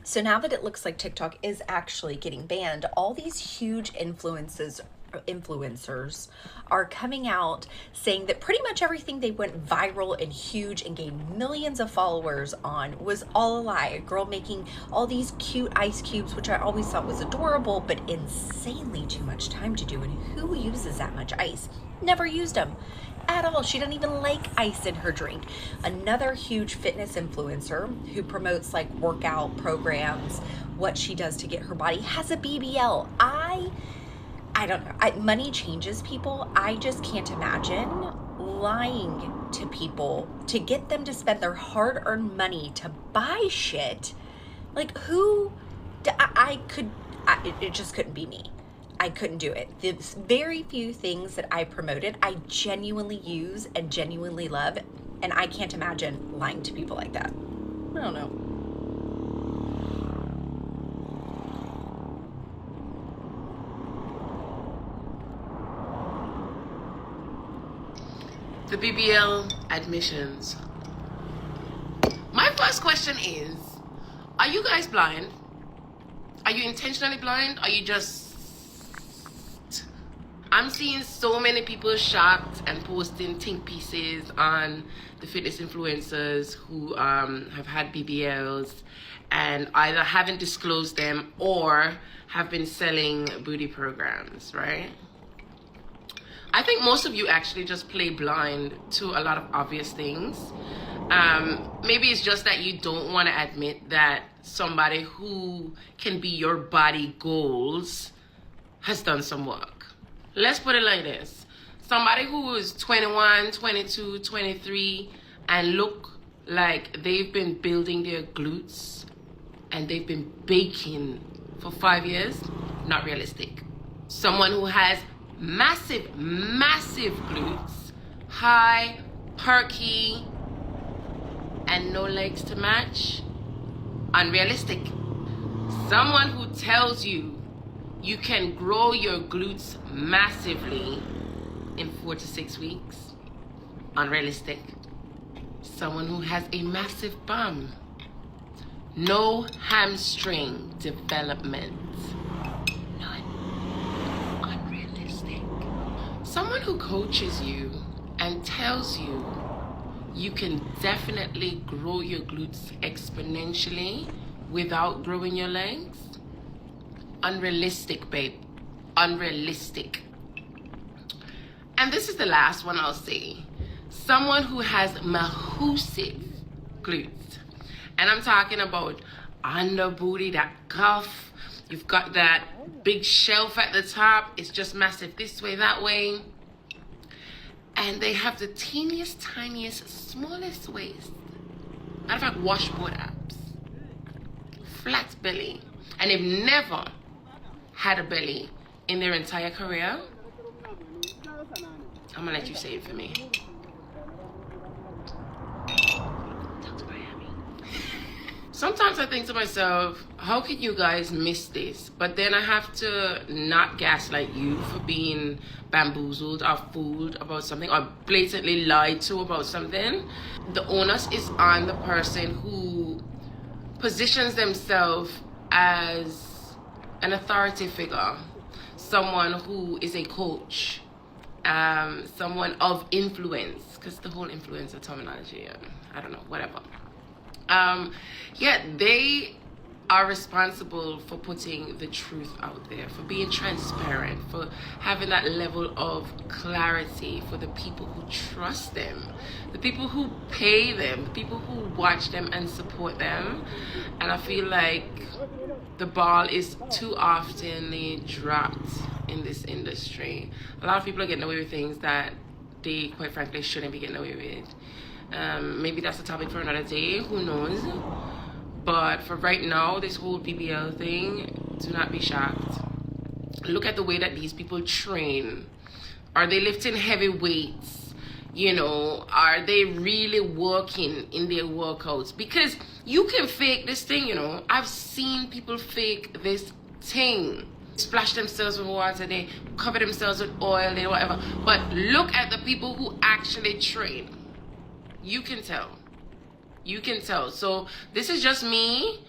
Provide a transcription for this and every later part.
So now that it looks like TikTok is actually getting banned, all these huge influencers are coming out saying that pretty much everything they went viral and huge and gained millions of followers on was all a lie. A girl making all these cute ice cubes, which I always thought was adorable, but insanely too much time to do. And who uses that much ice? Never used them at all. She doesn't even like ice in her drink. Another huge fitness influencer who promotes like workout programs, what she does to get her body, has a BBL. I don't know. Money changes people. I just can't imagine lying to people to get them to spend their hard-earned money to buy shit. Like who? It just couldn't be me. I couldn't do it. The very few things that I promoted, I genuinely use and genuinely love, and I can't imagine lying to people like that. I don't know. The BBL admissions. My first question is, are you guys blind? Are you intentionally blind? Are you just... I'm seeing so many people shocked and posting think pieces on the fitness influencers who have had BBLs and either haven't disclosed them or have been selling booty programs, right? I think most of you actually just play blind to a lot of obvious things. Maybe it's just that you don't want to admit that somebody who can be your body goals has done some work. Let's put it like this. Somebody who is 21, 22, 23 and look like they've been building their glutes and they've been baking for 5 years, not realistic. Someone who has massive glutes, high, perky, and no legs to match, unrealistic. Someone who tells you you can grow your glutes massively in 4 to 6 weeks, unrealistic. Someone who has a massive bum, no hamstring development, someone who coaches you and tells you you can definitely grow your glutes exponentially without growing your legs. Unrealistic, babe. Unrealistic. And this is the last one I'll say. Someone who has massive glutes. And I'm talking about under booty, that cuff. You've got that big shelf at the top. It's just massive this way, that way. And they have the teeniest, tiniest, smallest waist. Matter of fact, washboard abs. Flat belly. And they've never had a belly in their entire career. I'm gonna let you say it for me. Sometimes I think to myself, how can you guys miss this? But then I have to not gaslight you for being bamboozled or fooled about something or blatantly lied to about something. The onus is on the person who positions themselves as an authority figure, someone who is a coach, someone of influence, because the whole influencer terminology, I don't know, whatever. Yeah, they are responsible for putting the truth out there, for being transparent, for having that level of clarity for the people who trust them, the people who pay them, the people who watch them and support them. And I feel like the ball is too often dropped in this industry. A lot of people are getting away with things that they, quite frankly, shouldn't be getting away with. Maybe that's a topic for another day, who knows. But for right now, this whole BBL thing, do not be shocked. Look at the way that these people train. Are they lifting heavy weights? You know, are they really working in their workouts? Because you can fake this thing, you know. I've seen people fake this thing. Splash themselves with water, they cover themselves with oil, they whatever. But look at the people who actually train. You can tell. You can tell. So this is just me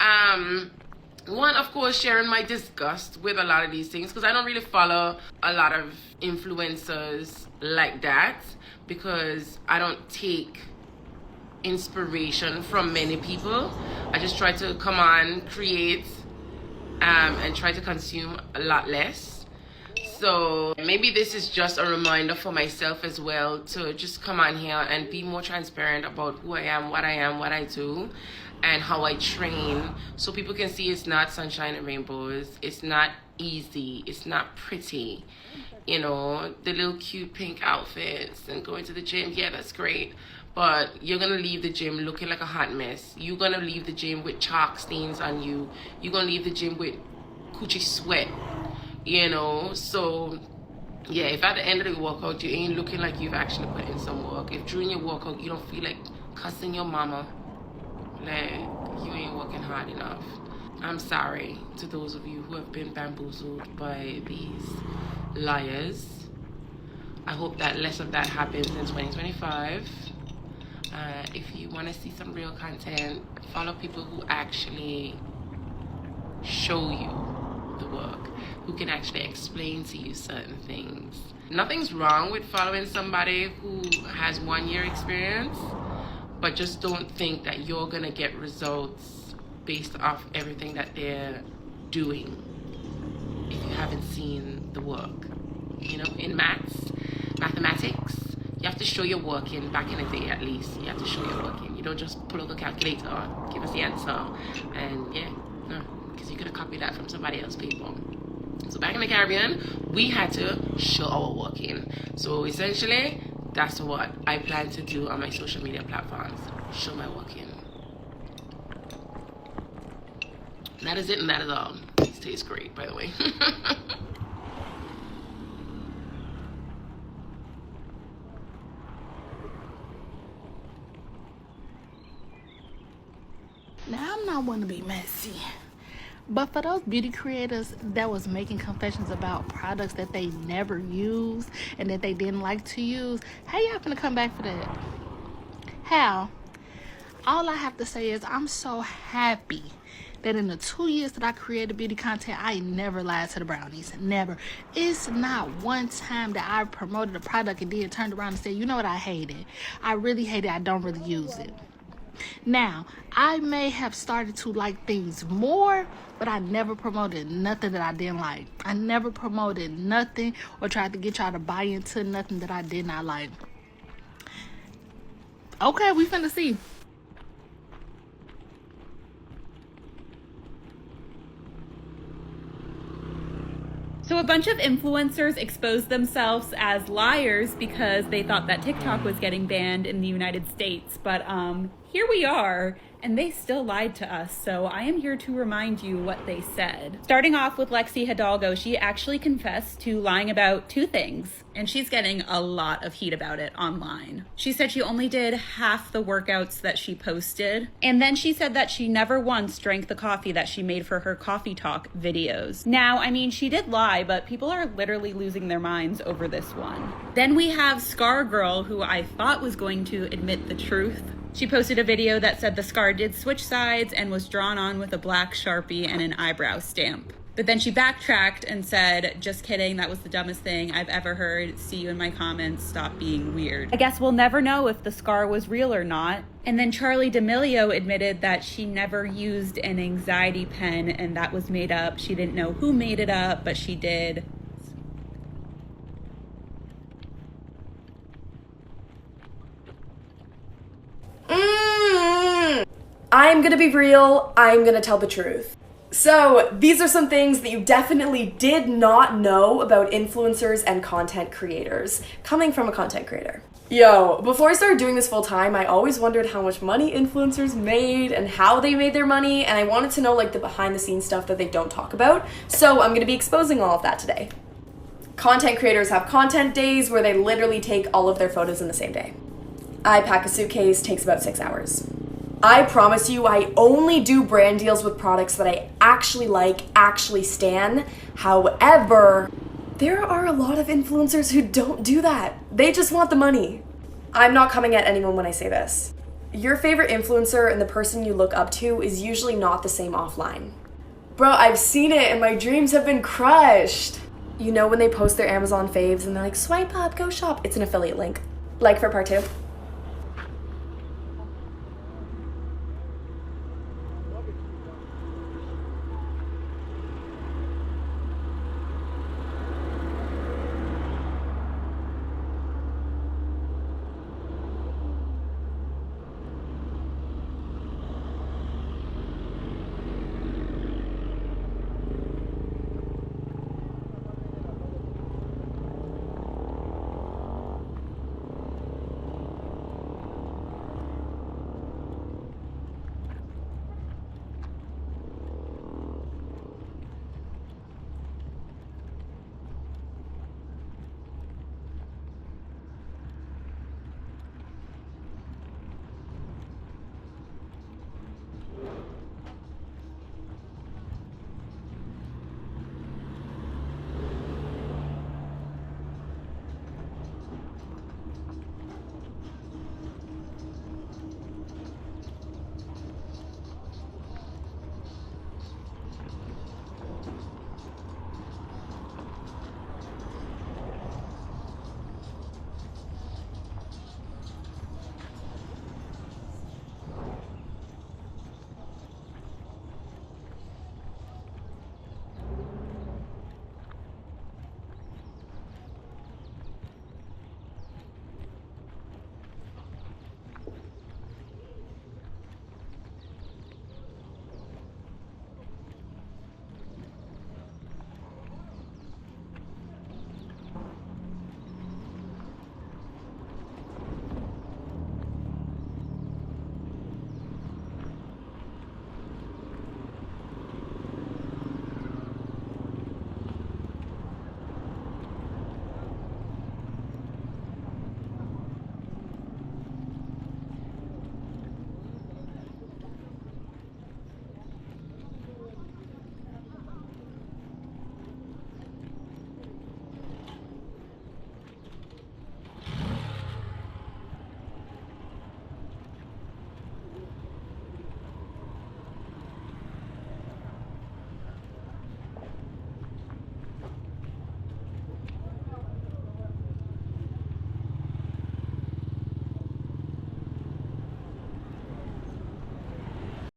One, of course, sharing my disgust with a lot of these things, because I don't really follow a lot of influencers like that, because I don't take inspiration from many people. I just try to come on, create, and try to consume a lot less. So maybe this is just a reminder for myself as well, to just come on here and be more transparent about who I am, what I do, and how I train, so people can see it's not sunshine and rainbows. It's not easy. It's not pretty. You know, the little cute pink outfits and going to the gym, yeah, that's great. But you're going to leave the gym looking like a hot mess. You're going to leave the gym with chalk stains on you. You're going to leave the gym with coochie sweat, you know. So yeah, if at the end of the workout you ain't looking like you've actually put in some work, if during your workout you don't feel like cussing your mama, like you ain't working hard enough, I'm sorry to those of you who have been bamboozled by these liars. I hope that less of that happens in 2025. If you want to see some real content, follow people who actually show you the work, who can actually explain to you certain things. Nothing's wrong with following somebody who has 1 year experience, but just don't think that you're gonna get results based off everything that they're doing if you haven't seen the work. You know, in mathematics, you have to show your work in. Back in the day, at least, you have to show your work in. You don't just pull up a calculator, give us the answer, and yeah, no, because you could have copied that from somebody else, people. So back in the Caribbean, we had to show our work in. So essentially, that's what I plan to do on my social media platforms. Show my work in. And that is it, and that is all. This tastes great, by the way. Now, I'm not one to be messy, but for those beauty creators that was making confessions about products that they never used and that they didn't like to use, how y'all gonna come back for that? How? All I have to say is I'm so happy that in the 2 years that I created beauty content, I never lied to the brownies. Never. It's not one time that I promoted a product and then turned around and said, you know what, I hate it. I really hate it. I don't really use it. Now, I may have started to like things more, but I never promoted nothing that I didn't like. I never promoted nothing or tried to get y'all to buy into nothing that I did not like. Okay, we finna see. So a bunch of influencers exposed themselves as liars because they thought that TikTok was getting banned in the United States. But here we are, and they still lied to us. So I am here to remind you what they said. Starting off with Lexi Hidalgo, she actually confessed to lying about 2 things, and she's getting a lot of heat about it online. She said she only did half the workouts that she posted, and then she said that she never once drank the coffee that she made for her coffee talk videos. Now, I mean, she did lie, but people are literally losing their minds over this one. Then we have Scar Girl, who I thought was going to admit the truth. She posted a video that said the scar did switch sides and was drawn on with a black Sharpie and an eyebrow stamp. But then she backtracked and said, just kidding, that was the dumbest thing I've ever heard. See you in my comments, stop being weird. I guess we'll never know if the scar was real or not. And then Charli D'Amelio admitted that she never used an anxiety pen and that was made up. She didn't know who made it up, but she did. I'm gonna be real, I'm gonna tell the truth. So, these are some things that you definitely did not know about influencers and content creators, coming from a content creator. Yo, before I started doing this full time, I always wondered how much money influencers made and how they made their money, and I wanted to know like the behind the scenes stuff that they don't talk about, so I'm gonna be exposing all of that today. Content creators have content days where they literally take all of their photos in the same day. I pack a suitcase, takes about 6 hours. I promise you, I only do brand deals with products that I actually like, actually stan. However, there are a lot of influencers who don't do that. They just want the money. I'm not coming at anyone when I say this. Your favorite influencer and the person you look up to is usually not the same offline. Bro, I've seen it and my dreams have been crushed. You know when they post their Amazon faves and they're like, swipe up, go shop. It's an affiliate link. Like for part 2.